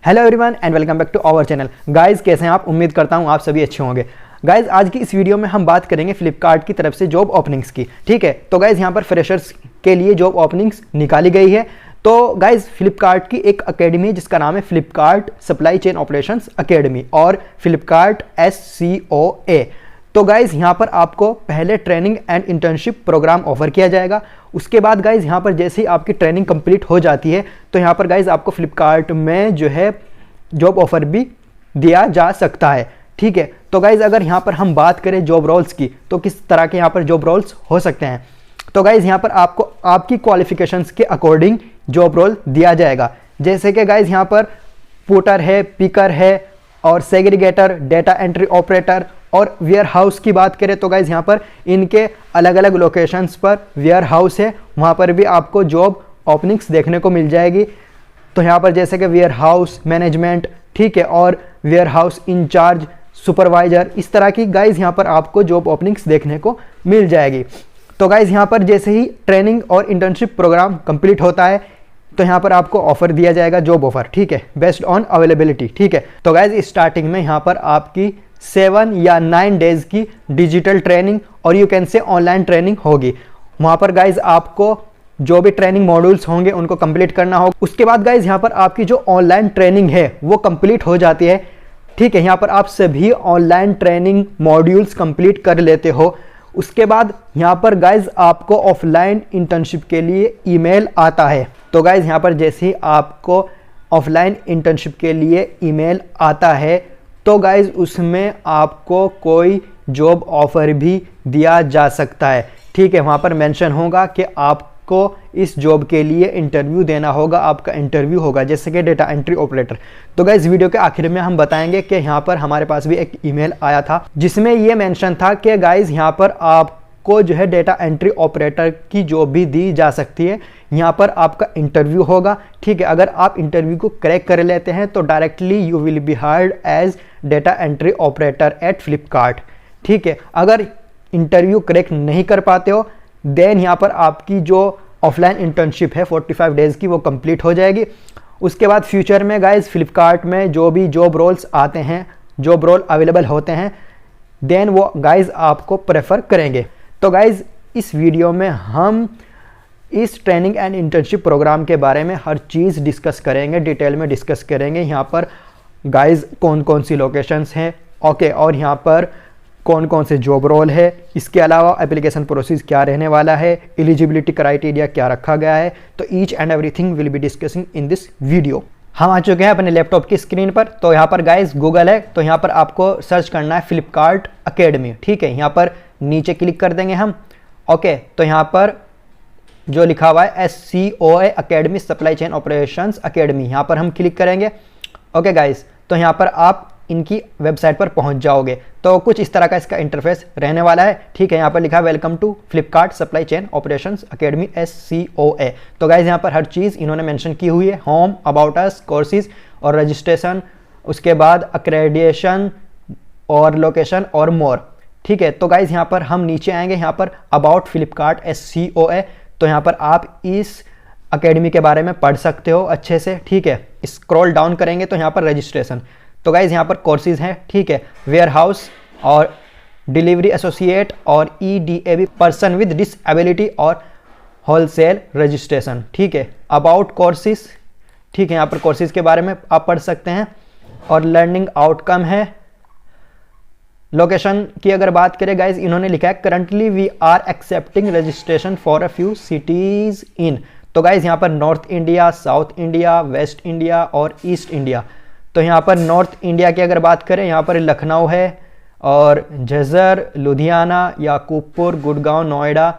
Hello everyone and welcome back to our channel. Guys कैसे हैं आप? उम्मीद करता हूं आप सभी अच्छे होंगे। गाइस आज की इस वीडियो में हम बात करेंगे फ्लिपकार्ट की तरफ से जॉब ओपनिंग्स की। ठीक है, तो गाइस यहां पर फ्रेशर्स के लिए जॉब ओपनिंग्स निकाली गई है। तो गाइस फ्लिपकार्ट की एक अकेडमी जिसका नाम है Flipkart supply chain operations academy और फ्लिपकार्ट SCOA। तो गाइज यहाँ पर आपको पहले training and internship program offer किया जाएगा। उसके बाद गाइज यहाँ पर जैसे ही आपकी ट्रेनिंग कंप्लीट हो जाती है तो यहाँ पर गाइज आपको फ्लिपकार्ट में जो है जॉब ऑफर भी दिया जा सकता है। ठीक है, तो गाइज अगर यहाँ पर हम बात करें जॉब रोल्स की तो किस तरह के यहाँ पर जॉब रोल्स हो सकते हैं। तो गाइज यहाँ पर आपको आपकी क्वालिफिकेशंस के अकॉर्डिंग जॉब रोल दिया जाएगा। जैसे कि गाइज यहाँ पर पुटर है, पिकर है और सेग्रीगेटर, डेटा एंट्री ऑपरेटर और वेयर हाउस की बात करें तो गाइज यहाँ पर इनके अलग अलग लोकेशंस पर वेयर हाउस है, वहाँ पर भी आपको जॉब ओपनिंग्स देखने को मिल जाएगी। तो यहाँ पर जैसे कि वेयर हाउस मैनेजमेंट, ठीक है, और वेयर हाउस इंचार्ज, सुपरवाइजर, इस तरह की गाइज यहाँ पर आपको जॉब ओपनिंग्स देखने को मिल जाएगी। तो गाइज यहाँ पर जैसे ही ट्रेनिंग और इंटर्नशिप प्रोग्राम कंप्लीट होता है तो यहाँ पर आपको ऑफर दिया जाएगा, जॉब ऑफर। ठीक है, बेस्ड ऑन अवेलेबिलिटी। ठीक है, तो गाइज स्टार्टिंग में यहाँ पर आपकी 7 या 9 डेज की डिजिटल ट्रेनिंग और यू कैन से ऑनलाइन ट्रेनिंग होगी। वहाँ पर गाइज आपको जो भी ट्रेनिंग मॉड्यूल्स होंगे उनको कंप्लीट करना होगा। उसके बाद गाइज यहाँ पर आपकी जो ऑनलाइन ट्रेनिंग है वो कंप्लीट हो जाती है। ठीक है, यहाँ पर आप सभी ऑनलाइन ट्रेनिंग मॉड्यूल्स कंप्लीट कर लेते हो। उसके बाद यहाँ पर गाइज आपको ऑफलाइन इंटर्नशिप के लिए ईमेल आता है। तो गाइज यहाँ पर जैसे ही आपको ऑफलाइन इंटर्नशिप के लिए ईमेल आता है तो गाइज उसमें आपको कोई जॉब ऑफर भी दिया जा सकता है। ठीक है, वहाँ पर मेंशन होगा कि आपको इस जॉब के लिए इंटरव्यू देना होगा, आपका इंटरव्यू होगा जैसे कि डेटा एंट्री ऑपरेटर। तो गाइज वीडियो के आखिर में हम बताएंगे कि यहाँ पर हमारे पास भी एक ईमेल आया था जिसमें ये मेंशन था कि गाइज यहाँ पर आपको जो है डेटा एंट्री ऑपरेटर की जॉब भी दी जा सकती है। यहाँ पर आपका इंटरव्यू होगा। ठीक है, अगर आप इंटरव्यू को क्रैक कर लेते हैं तो directly you will be hired as data entry operator at Flipkart. ठीक है, अगर इंटरव्यू क्रैक नहीं कर पाते हो देन यहाँ पर आपकी जो ऑफलाइन इंटर्नशिप है 45 डेज की वो कंप्लीट हो जाएगी। उसके बाद फ्यूचर में गाइज फ्लिपकार्ट में जो भी जॉब रोल्स आते हैं, जॉब रोल अवेलेबल होते हैं, देन वो गाइज आपको प्रेफर करेंगे। तो गाइज इस वीडियो में हम इस ट्रेनिंग एंड इंटर्नशिप प्रोग्राम के बारे में हर चीज़ डिस्कस करेंगे, डिटेल में डिस्कस करेंगे। यहाँ पर गाइज कौन कौन सी लोकेशंस हैं, ओके, और यहाँ पर कौन कौन से जॉब रोल है, इसके अलावा एप्लीकेशन प्रोसेस क्या रहने वाला है, एलिजिबिलिटी क्राइटेरिया क्या रखा गया है। तो each and everything will be discussing in this video. हम आ चुके हैं अपने लैपटॉप की स्क्रीन पर। तो यहाँ पर गाइज गूगल है, तो यहाँ पर आपको सर्च करना है फ्लिपकार्ट अकेडमी। ठीक है, यहाँ पर नीचे क्लिक कर देंगे हम। ओके, तो यहाँ पर जो लिखा हुआ है SCOA academy supply chain operations academy, यहाँ पर हम क्लिक करेंगे। ओके गाइज, तो यहाँ पर आप इनकी वेबसाइट पर पहुंच जाओगे। तो कुछ इस तरह का इसका इंटरफेस रहने वाला है। ठीक है, यहाँ पर लिखा है welcome to Flipkart supply chain operations academy SCOA। तो गाइज यहाँ पर हर चीज़ इन्होंने मेंशन की हुई है, होम, अबाउट अस, कोर्सेज और रजिस्ट्रेशन, उसके बाद अक्रेडिटेशन और लोकेशन और मोर। ठीक है, तो गाइज यहाँ पर हम नीचे आएंगे, यहाँ पर अबाउट फ्लिपकार्ट SCOA। तो यहाँ पर आप इस अकेडमी के बारे में पढ़ सकते हो अच्छे से। ठीक है, स्क्रॉल डाउन करेंगे तो यहाँ पर रजिस्ट्रेशन, तो गाइज यहाँ पर कोर्सेज हैं। ठीक है, वेयर हाउस और डिलीवरी एसोसिएट और EDAB पर्सन विद डिसेबिलिटी और होलसेल रजिस्ट्रेशन। ठीक है, अबाउट कोर्सेज, ठीक है, यहाँ पर कोर्सेज के बारे में आप पढ़ सकते हैं और लर्निंग आउटकम है। लोकेशन की अगर बात करें गाइज इन्होंने लिखा है currently we are accepting registration for a few cities in. तो गाइज यहाँ पर north India, south India, west India और ईस्ट इंडिया। तो यहाँ पर नॉर्थ इंडिया की अगर बात करें यहाँ पर लखनऊ है और झज्जर, लुधियाना, याकूबपुर, गुड़गांव, नोएडा,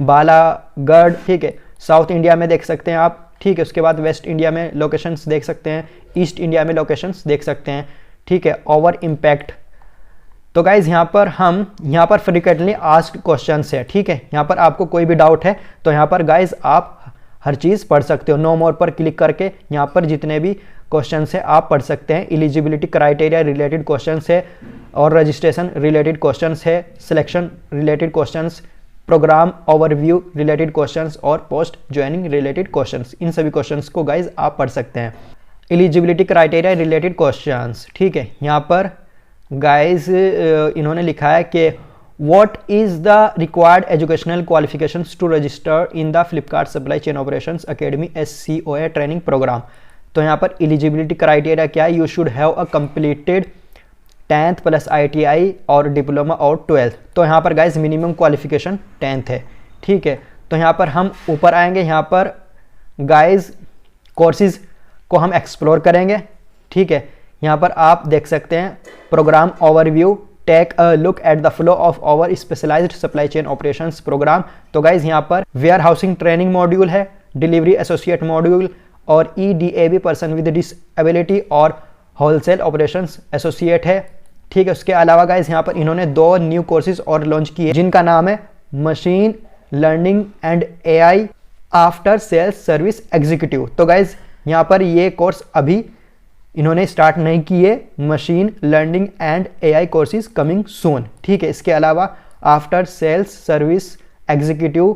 बालागढ़। ठीक है, साउथ इंडिया में देख सकते हैं आप। ठीक है, उसके बाद वेस्ट इंडिया में लोकेशंस देख सकते हैं, ईस्ट इंडिया में लोकेशंस देख सकते हैं। ठीक है, ओवर इम्पैक्ट। तो गाइज यहाँ पर फ्रीक्वेंटली आस्क्ड क्वेश्चंस है। ठीक है, यहाँ पर आपको कोई भी डाउट है तो यहाँ पर गाइज आप हर चीज़ पढ़ सकते हो। नो मोर पर क्लिक करके यहाँ पर जितने भी क्वेश्चंस है आप पढ़ सकते हैं। एलिजिबिलिटी क्राइटेरिया रिलेटेड क्वेश्चंस है और रजिस्ट्रेशन रिलेटेड क्वेश्चंस है, selection related questions, program overview related questions और पोस्ट ज्वाइनिंग रिलेटेड क्वेश्चंस। इन सभी क्वेश्चंस को गाइज आप पढ़ सकते हैं। Eligibility criteria related questions. ठीक है, यहाँ पर गाइस इन्होंने लिखा है कि what is the required educational qualifications to register in the Flipkart supply chain operations academy SCOA training program. तो यहाँ पर एलिजिबिलिटी क्राइटेरिया क्या है, you should have a completed 10th plus ITI और डिप्लोमा और 12th। तो यहाँ पर गाइस मिनिमम क्वालिफिकेशन 10th है। ठीक है, तो यहाँ पर हम ऊपर आएंगे, यहाँ पर गाइस कोर्सेज को हम एक्सप्लोर करेंगे। ठीक है, यहाँ पर आप देख सकते हैं program overview, take a look at the flow of our specialized supply chain operations program. तो गाइज यहाँ पर वेयर हाउसिंग ट्रेनिंग मॉड्यूल है, डिलीवरी एसोसिएट मॉड्यूल और EDAB पर्सन विद डिसेबिलिटी और होलसेल ऑपरेशंस एसोसिएट है। ठीक है, उसके अलावा गाइज यहाँ पर इन्होंने 2 न्यू कोर्सेज और लॉन्च किए जिनका नाम है machine learning and AI after sales service executive. तो गाइज यहाँ पर ये कोर्स अभी इन्होंने स्टार्ट नहीं किए, machine learning and AI courses coming soon. ठीक है, इसके अलावा आफ्टर सेल्स सर्विस एग्जीक्यूटिव,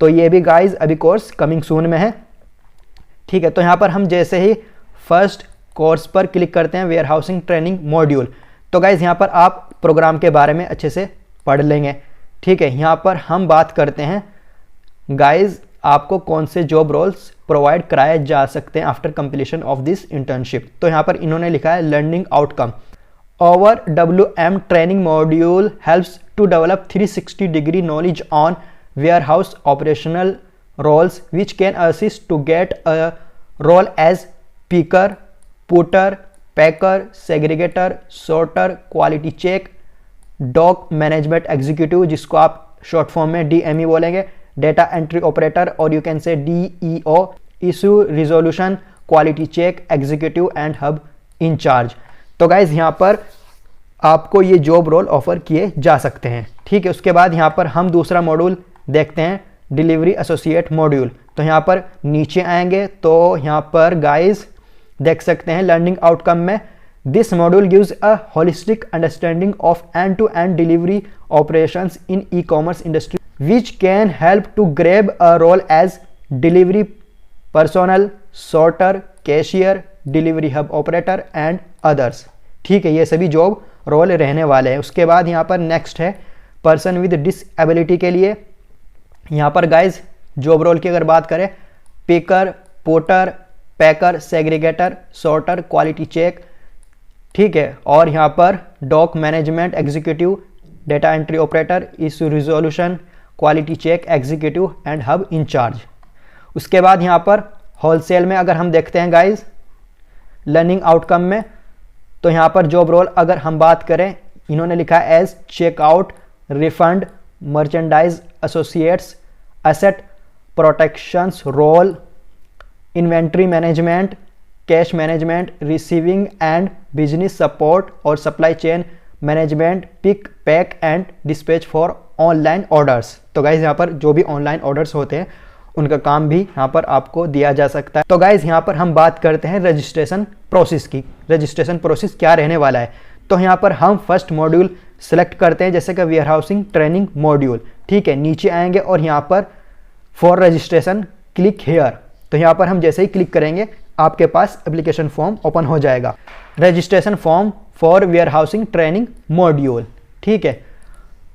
तो ये भी गाइज अभी कोर्स कमिंग सून में है। ठीक है, तो यहाँ पर हम जैसे ही फर्स्ट कोर्स पर क्लिक करते हैं वेयर हाउसिंग ट्रेनिंग मॉड्यूल, तो गाइज यहाँ पर आप प्रोग्राम के बारे में अच्छे से पढ़ लेंगे। ठीक है, यहाँ पर हम बात करते हैं गाइज आपको कौन से जॉब रोल्स प्रोवाइड कराए जा सकते हैं after completion of this internship. तो यहाँ पर इन्होंने लिखा है learning outcome. Our WM training module helps to develop 360 degree knowledge on warehouse operational roles which can assist to get a role as picker, putter, packer, segregator, sorter, quality check, dock management executive जिसको आप short form में DME बोलेंगे, data entry operator और you can say DEO, issue resolution, quality check executive and hub incharge. तो guys यहाँ पर आपको ये जॉब रोल ऑफर किए जा सकते हैं। ठीक है, उसके बाद यहाँ पर हम दूसरा मॉड्यूल देखते हैं, डिलीवरी एसोसिएट मॉड्यूल। तो यहाँ पर नीचे आएंगे तो यहाँ पर गाइस देख सकते हैं लर्निंग आउटकम में this module gives a holistic understanding of end to end delivery operations in e-commerce industry which can help to grab a role as delivery personnel, sorter, cashier, delivery hub operator and others. ठीक है, ये सभी job role रहने वाले हैं। उसके बाद यहाँ पर नेक्स्ट है पर्सन विद डिसेबिलिटी के लिए। यहाँ पर गाइज जॉब रोल की अगर बात करें, picker, porter, packer, segregator, sorter, quality check. ठीक है, और यहाँ पर dock management executive, data entry operator, issue resolution, quality check executive and hub incharge. उसके बाद यहाँ पर होलसेल में अगर हम देखते हैं गाइज लर्निंग आउटकम में, तो यहाँ पर जॉब रोल अगर हम बात करें, इन्होंने लिखा है as checkout, refund, merchandise associates, asset protections role, inventory management, cash management, receiving and business support और supply chain management, pick, pack and dispatch for online orders. तो गाइज यहाँ पर जो भी ऑनलाइन ऑर्डर्स होते हैं उनका काम भी यहाँ पर आपको दिया जा सकता है। तो गाइज यहाँ पर हम बात करते हैं रजिस्ट्रेशन प्रोसेस की। रजिस्ट्रेशन प्रोसेस क्या रहने वाला है, तो यहाँ पर हम फर्स्ट मॉड्यूल सेलेक्ट करते हैं जैसे कि वेयर हाउसिंग ट्रेनिंग मॉड्यूल। ठीक है, नीचे आएंगे और यहाँ पर फॉर रजिस्ट्रेशन क्लिक हेयर। तो यहाँ पर हम जैसे ही क्लिक करेंगे आपके पास एप्लीकेशन फॉर्म ओपन हो जाएगा, registration form for warehousing training module. ठीक है,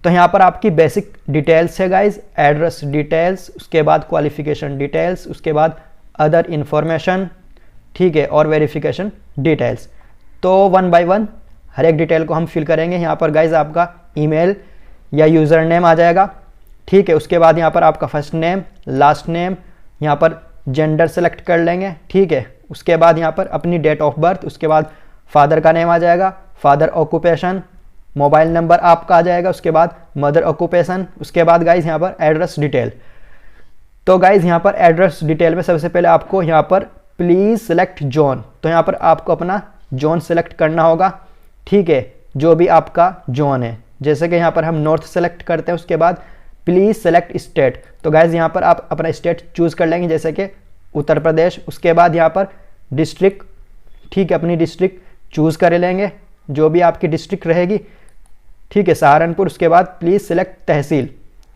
तो यहाँ पर आपकी बेसिक डिटेल्स है गाइज, एड्रेस डिटेल्स, उसके बाद क्वालिफिकेशन डिटेल्स, उसके बाद अदर इंफॉर्मेशन। ठीक है, और वेरिफिकेशन डिटेल्स। तो 1 बाय 1 हर एक डिटेल को हम फिल करेंगे। यहाँ पर गाइज आपका ईमेल या यूज़र नेम आ जाएगा। ठीक है, उसके बाद यहाँ पर आपका फर्स्ट नेम, लास्ट नेम, यहाँ पर जेंडर सेलेक्ट कर लेंगे। ठीक है, उसके बाद यहाँ पर अपनी डेट ऑफ बर्थ, उसके बाद फादर का नेम आ जाएगा, फादर ऑक्यूपेशन, मोबाइल नंबर आपका आ जाएगा, उसके बाद मदर ऑक्यूपेशन, उसके बाद गाइज यहाँ पर एड्रेस डिटेल। तो गाइज यहाँ पर एड्रेस डिटेल में सबसे पहले आपको यहाँ पर प्लीज़ सेलेक्ट जोन, तो यहाँ पर आपको अपना जोन सेलेक्ट करना होगा। ठीक है, जो भी आपका जोन है, जैसे कि यहाँ पर हम नॉर्थ सेलेक्ट करते हैं। उसके बाद प्लीज़ सेलेक्ट स्टेट, तो गाइज यहाँ पर आप अपना स्टेट चूज़ कर लेंगे जैसे कि उत्तर प्रदेश। उसके बाद यहाँ पर डिस्ट्रिक्ट, ठीक है, अपनी डिस्ट्रिक्ट चूज़ कर लेंगे जो भी आपकी डिस्ट्रिक्ट रहेगी। ठीक है, सहारनपुर। उसके बाद प्लीज़ सेलेक्ट तहसील,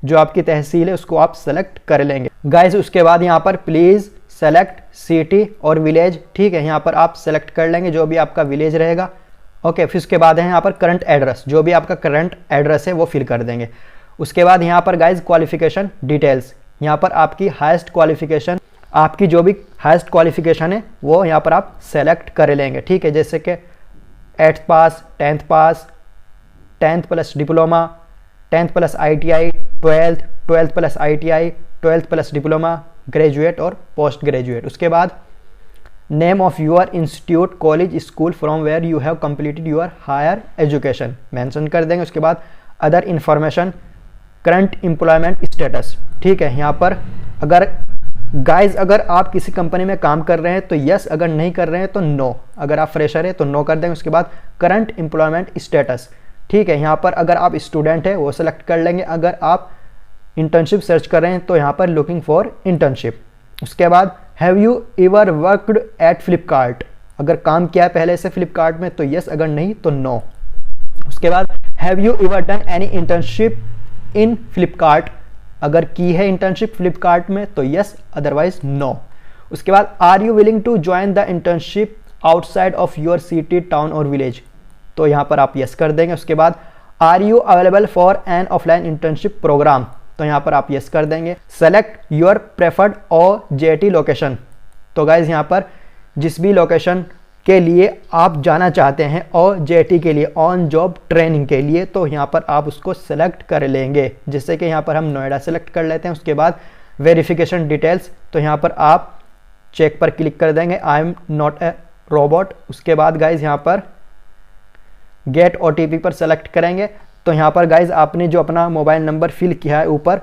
जो आपकी तहसील है उसको आप सेलेक्ट कर लेंगे गाइज। उसके बाद यहाँ पर प्लीज़ सेलेक्ट सिटी और विलेज, ठीक है, यहाँ पर आप सेलेक्ट कर लेंगे जो भी आपका विलेज रहेगा। ओके, फिर उसके बाद है यहाँ पर करंट एड्रेस, जो भी आपका करंट एड्रेस है वो फिल कर देंगे। उसके बाद यहाँ पर गाइज क्वालिफिकेशन डिटेल्स, यहाँ पर आपकी हाईएस्ट क्वालिफिकेशन, आपकी जो भी हाईएस्ट क्वालिफिकेशन है वो यहाँ पर आप सेलेक्ट कर लेंगे, ठीक है, जैसे कि 8th pass, 10th pass, 10th plus diploma, 10th plus ITI, 12th plus ITI, 12th plus diploma, graduate और पोस्ट ग्रेजुएट। उसके बाद name of your institute, college, school from where you have completed your higher education mention कर देंगे। उसके बाद other information, current employment status, ठीक है, यहाँ पर अगर गाइज अगर आप किसी कंपनी में काम कर रहे हैं तो यस, अगर नहीं कर रहे हैं तो नो, अगर आप फ्रेशर है तो नो कर देंगे। उसके बाद करंट एम्प्लॉयमेंट स्टेटस, ठीक है, यहाँ पर अगर आप स्टूडेंट है वो सेलेक्ट कर लेंगे, अगर आप इंटर्नशिप सर्च कर रहे हैं तो यहाँ पर लुकिंग फॉर इंटर्नशिप। उसके बाद have you ever worked eight Flipkart, अगर काम किया है पहले से फ्लिपकार्ट में तो यस, अगर नहीं तो नो। उसके बाद have you ever done any internship in Flipkart, अगर की है इंटर्नशिप फ्लिपकार्ट में तो यस, अदरवाइज नो। उसके बाद are you willing to join the internship outside of your city, town और विलेज, तो यहाँ पर आप यस कर देंगे। उसके बाद are you available for an offline internship program, तो यहाँ पर आप यस कर देंगे। Select your preferred OJT location, तो गाइज यहाँ पर जिस भी लोकेशन के लिए आप जाना चाहते हैं OJT के लिए, ऑन जॉब ट्रेनिंग के लिए, तो यहाँ पर आप उसको सेलेक्ट कर लेंगे, जैसे कि यहाँ पर हम नोएडा सेलेक्ट कर लेते हैं। उसके बाद वेरिफिकेशन डिटेल्स, तो यहाँ पर आप चेक पर क्लिक कर देंगे, I am not a robot. उसके बाद गाइज यहाँ पर गेट OTP पर सेलेक्ट करेंगे, तो यहाँ पर गाइज आपने जो अपना मोबाइल नंबर फिल किया है ऊपर,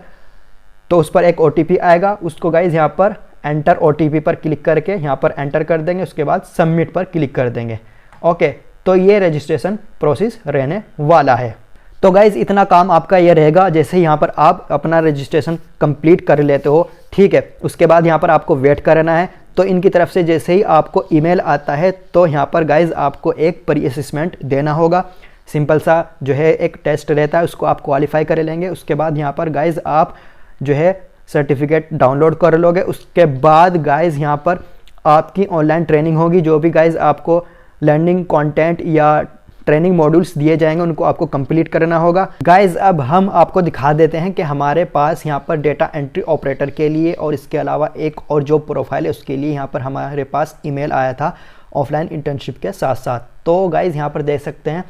तो उस पर एक OTP आएगा, उसको गाइज यहाँ पर एंटर OTP पर क्लिक करके यहाँ पर एंटर कर देंगे। उसके बाद सबमिट पर क्लिक कर देंगे। ओके, तो ये रजिस्ट्रेशन प्रोसेस रहने वाला है। तो गाइज इतना काम आपका ये रहेगा, जैसे यहाँ पर आप अपना रजिस्ट्रेशन कंप्लीट कर लेते हो, ठीक है, उसके बाद यहाँ पर आपको वेट करना है। तो इनकी तरफ से जैसे ही आपको ईमेल आता है तो यहाँ पर गाइज आपको एक प्री असेसमेंट देना होगा, सिंपल सा जो है एक टेस्ट रहता है, उसको आप क्वालिफाई कर लेंगे। उसके बाद यहाँ पर गाइज आप जो है सर्टिफिकेट डाउनलोड कर लोगे। उसके बाद गाइज यहाँ पर आपकी ऑनलाइन ट्रेनिंग होगी, जो भी गाइज आपको लर्निंग कंटेंट या ट्रेनिंग मॉड्यूल्स दिए जाएंगे उनको आपको कंप्लीट करना होगा। गाइज अब हम आपको दिखा देते हैं कि हमारे पास यहाँ पर डेटा एंट्री ऑपरेटर के लिए और इसके अलावा एक और जॉब प्रोफाइल है, उसके लिए यहाँ पर हमारे पास ईमेल आया था ऑफलाइन इंटर्नशिप के साथ साथ। तो गाइज यहाँ पर देख सकते हैं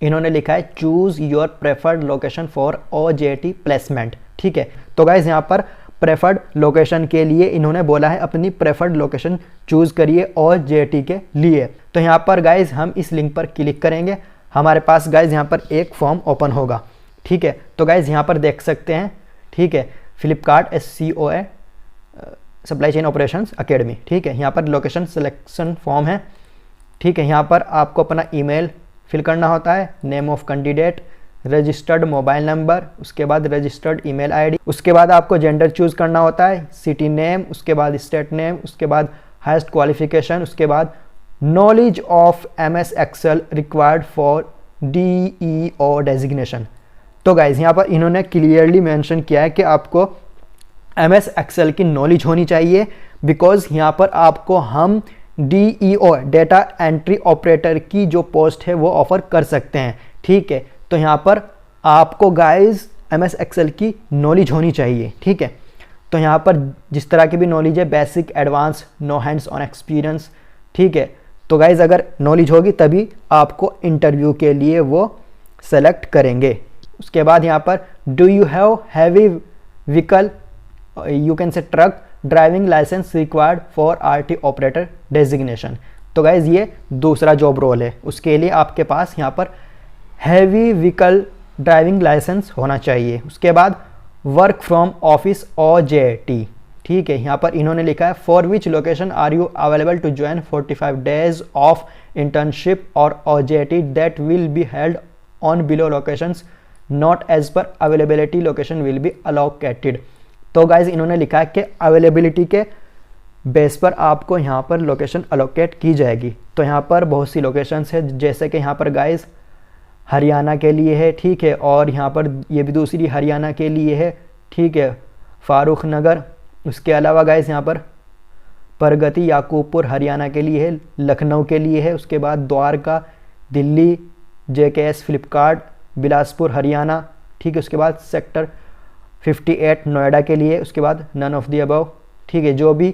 इन्होंने लिखा है choose your preferred location for OJT placement, ठीक है। तो गाइज यहाँ पर प्रेफर्ड लोकेशन के लिए इन्होंने बोला है अपनी प्रेफर्ड लोकेशन चूज़ करिए OJT के लिए। तो यहाँ पर गाइज हम इस लिंक पर क्लिक करेंगे, हमारे पास गाइज यहाँ पर एक फॉर्म ओपन होगा, ठीक है। तो गाइज यहाँ पर देख सकते हैं, ठीक है, Flipkart SCOA supply chain operations academy, ठीक है। यहाँ पर लोकेशन सिलेक्शन फॉर्म है, ठीक है। यहाँ पर आपको अपना ईमेल फिल करना होता है, name of candidate, registered mobile number, उसके बाद रजिस्टर्ड ईमेल आईडी, उसके बाद आपको जेंडर चूज़ करना होता है, सिटी नेम, उसके बाद स्टेट नेम, उसके बाद हाईएस्ट क्वालिफिकेशन, उसके बाद knowledge of MS Excel required for DEO designation. तो गाइज यहाँ पर इन्होंने क्लियरली मेंशन किया है कि आपको MS Excel की नॉलेज होनी चाहिए, बिकॉज यहाँ पर आपको हम DEO डेटा एंट्री ऑपरेटर की जो पोस्ट है वो ऑफर कर सकते हैं, ठीक है। तो यहाँ पर आपको गाइज MS Excel की नॉलेज होनी चाहिए, ठीक है। तो यहाँ पर जिस तरह की भी नॉलेज है, basic, advanced, no hands on experience, ठीक है। तो गाइज अगर नॉलेज होगी तभी आपको इंटरव्यू के लिए वो सेलेक्ट करेंगे। उसके बाद यहाँ पर do you have heavy vehicle, you can say truck, driving licence required for RT operator designation. तो गाइज ये दूसरा जॉब रोल है, उसके लिए आपके पास यहाँ पर हैवी व्हीकल ड्राइविंग लाइसेंस होना चाहिए। उसके बाद वर्क फ्रॉम ऑफिस OJT, ठीक है। यहाँ पर इन्होंने लिखा है for which location are you available to join 45 days of internship और OJT that will be held on below locations not as per availability location will be allocated. तो guys इन्होंने लिखा है कि अवेलेबिलिटी के बेस पर आपको यहाँ पर लोकेशन अलोकेट की जाएगी। तो यहाँ पर बहुत सी लोकेशंस है, जैसे कि यहाँ पर गाइज हरियाणा के लिए है, ठीक है, और यहाँ पर ये भी दूसरी हरियाणा के लिए है, ठीक है, फारूक नगर। उसके अलावा गाइज यहाँ पर प्रगति याकूबपुर हरियाणा के लिए है, लखनऊ के लिए है, उसके बाद द्वारका दिल्ली, JKS फ्लिपकार्ट बिलासपुर हरियाणा, ठीक है। उसके बाद सेक्टर 58 नोएडा के लिए, उसके बाद नन ऑफ दी अबव, ठीक है। जो भी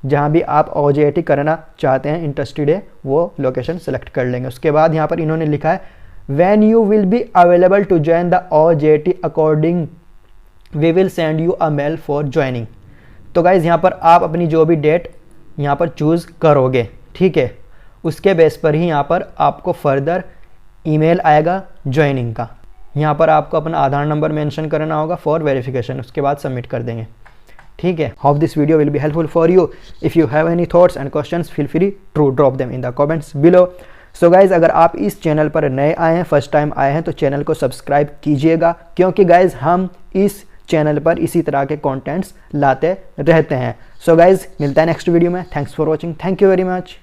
जहाँ भी आप OJT करना चाहते हैं, इंटरेस्टेड है, वो लोकेशन सेलेक्ट कर लेंगे। उसके बाद यहाँ पर इन्होंने लिखा है when you will be available to join the OJT according we will send you a mail for joining. तो गाइज़ यहाँ पर आप अपनी जो भी डेट यहाँ पर चूज़ करोगे, ठीक है, उसके बेस पर ही यहाँ पर आपको फर्दर ईमेल आएगा ज्वाइनिंग का। यहाँ पर आपको अपना आधार नंबर मेंशन करना होगा फॉर वेरिफिकेशन, उसके बाद सबमिट कर देंगे, ठीक है। Hope this video will be helpful for you. If you have any thoughts and questions feel free to drop them in the comments below. So guys, अगर आप इस चैनल पर नए आए हैं, फर्स्ट टाइम आए हैं, तो चैनल को सब्सक्राइब कीजिएगा, क्योंकि गाइज़ हम इस चैनल पर इसी तरह के कंटेंट्स लाते रहते हैं। सो गाइज़, मिलता है नेक्स्ट वीडियो में। Thanks for watching, thank you very much.